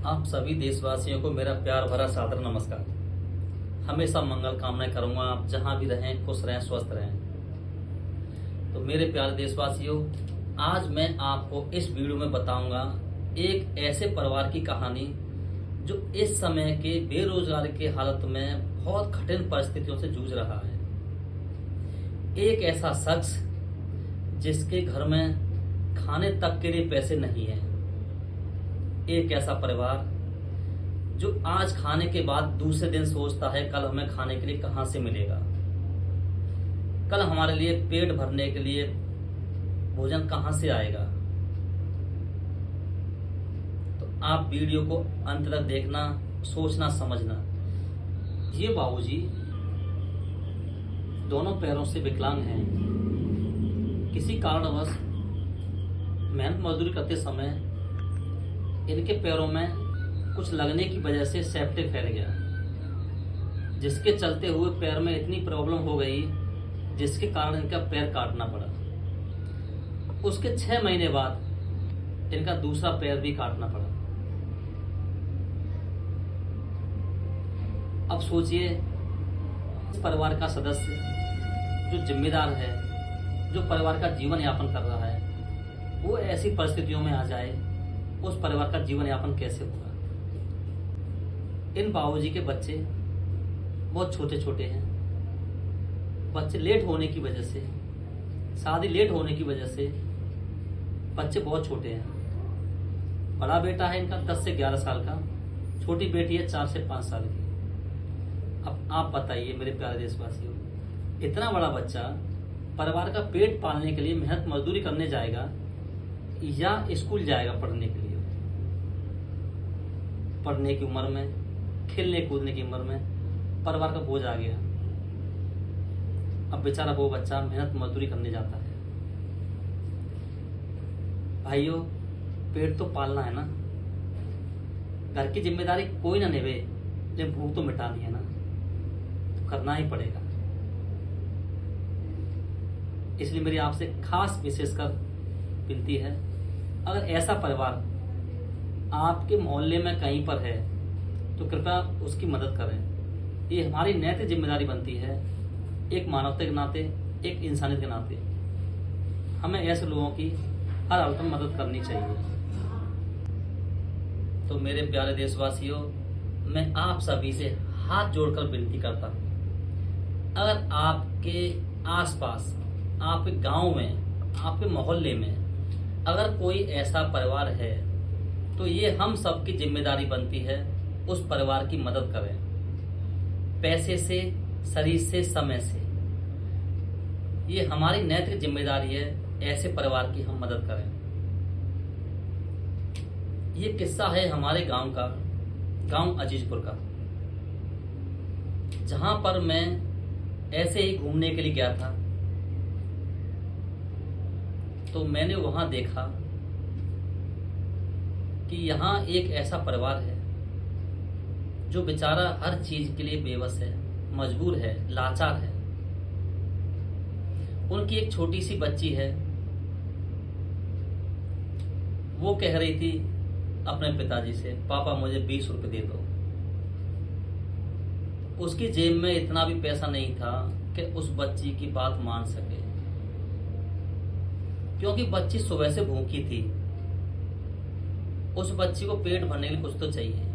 आप सभी देशवासियों को मेरा प्यार भरा सादर नमस्कार। हमेशा मंगल कामनाएं करूंगा, आप जहां भी रहें खुश रहें स्वस्थ रहें। तो मेरे प्यारे देशवासियों, आज मैं आपको इस वीडियो में बताऊंगा एक ऐसे परिवार की कहानी जो इस समय के बेरोजगारी के हालत में बहुत कठिन परिस्थितियों से जूझ रहा है। एक ऐसा शख्स जिसके घर में खाने तक के लिए पैसे नहीं हैं। एक ऐसा परिवार जो आज खाने के बाद दूसरे दिन सोचता है कल हमें खाने के लिए कहां से मिलेगा, कल हमारे लिए पेट भरने के लिए भोजन कहां से आएगा। तो आप वीडियो को अंत तक देखना, सोचना समझना। ये बाबूजी दोनों पैरों से विकलांग हैं। किसी कारणवश मेहनत मजदूरी करते समय इनके पैरों में कुछ लगने की वजह से सेप्टिक फैल गया, जिसके चलते हुए पैर में इतनी प्रॉब्लम हो गई जिसके कारण इनका पैर काटना पड़ा। उसके 6 महीने बाद इनका दूसरा पैर भी काटना पड़ा। अब सोचिए, इस परिवार का सदस्य जो जिम्मेदार है, जो परिवार का जीवन यापन कर रहा है, वो ऐसी परिस्थितियों में आ जाए, उस परिवार का जीवन यापन कैसे होगा। इन बाबूजी के बच्चे बहुत छोटे छोटे हैं। बच्चे लेट होने की वजह से, शादी लेट होने की वजह से बच्चे बहुत छोटे हैं। बड़ा बेटा है इनका 10 से 11 साल का, छोटी बेटी है 4 से 5 साल की। अब आप बताइए मेरे प्यारे देशवासियों, इतना बड़ा बच्चा परिवार का पेट पालने के लिए मेहनत मजदूरी करने जाएगा या स्कूल जाएगा पढ़ने के लिए। पढ़ने की उम्र में, खेलने कूदने की उम्र में परिवार का बोझ आ गया। अब बेचारा वो बच्चा मेहनत मजदूरी करने जाता है। भाइयों, पेट तो पालना है ना, घर की जिम्मेदारी कोई ना निभे, लेकिन भूख तो मिटानी है ना, तो करना ही पड़ेगा। इसलिए मेरी आपसे खास विशेषकर विनती है, अगर ऐसा परिवार आपके मोहल्ले में कहीं पर है तो कृपया उसकी मदद करें। ये हमारी नैतिक जिम्मेदारी बनती है, एक मानवता के नाते, एक इंसानियत के नाते। हमें ऐसे लोगों की हर हालत में मदद करनी चाहिए। तो मेरे प्यारे देशवासियों, मैं आप सभी से हाथ जोड़कर विनती करता हूँ, अगर आपके आसपास, आपके गांव में, आपके मोहल्ले में अगर कोई ऐसा परिवार है तो ये हम सबकी जिम्मेदारी बनती है उस परिवार की मदद करें। पैसे से, शरीर से, समय से, ये हमारी नैतिक जिम्मेदारी है, ऐसे परिवार की हम मदद करें। ये किस्सा है हमारे गांव का, गांव अजीजपुर का, जहां पर मैं ऐसे ही घूमने के लिए गया था। तो मैंने वहां देखा कि यहाँ एक ऐसा परिवार है जो बेचारा हर चीज के लिए बेबस है, मजबूर है, लाचार है। उनकी एक छोटी सी बच्ची है, वो कह रही थी अपने पिताजी से, पापा मुझे 20 रुपए दे दो। उसकी जेब में इतना भी पैसा नहीं था कि उस बच्ची की बात मान सके, क्योंकि बच्ची सुबह से भूखी थी। उस बच्ची को पेट भरने के लिए कुछ तो चाहिए।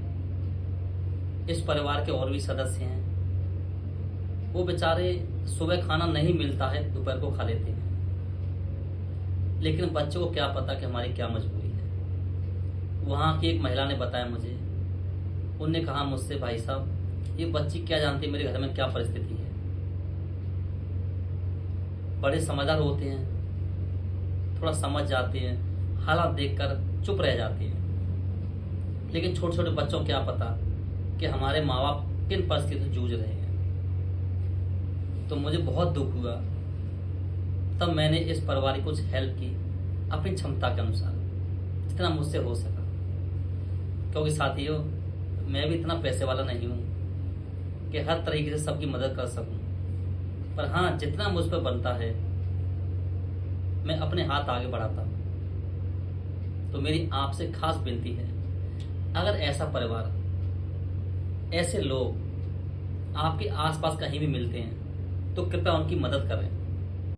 इस परिवार के और भी सदस्य हैं, वो बेचारे सुबह खाना नहीं मिलता है, दोपहर को खा लेते हैं, लेकिन बच्चों को क्या पता कि हमारी क्या मजबूरी है। वहां की एक महिला ने बताया मुझे, उनने कहा मुझसे, भाई साहब ये बच्ची क्या जानती मेरे घर में क्या परिस्थिति है। बड़े समझदार होते हैं, थोड़ा समझ जाते हैं, हालात देखकर चुप रह जाते हैं, लेकिन छोटे छोटे बच्चों को क्या पता कि हमारे माँ बाप किन परिस्थितियों से जूझ रहे हैं। तो मुझे बहुत दुख हुआ। तब मैंने इस परिवार की कुछ हेल्प की अपनी क्षमता के अनुसार, जितना मुझसे हो सका, क्योंकि साथियों मैं भी इतना पैसे वाला नहीं हूं कि हर तरीके से सबकी मदद कर सकूं, पर हाँ, जितना मुझ पर बनता है मैं अपने हाथ आगे बढ़ाता हूं। तो मेरी आपसे खास विनती है, अगर ऐसा परिवार, ऐसे लोग आपके आसपास कहीं भी मिलते हैं तो कृपया उनकी मदद करें।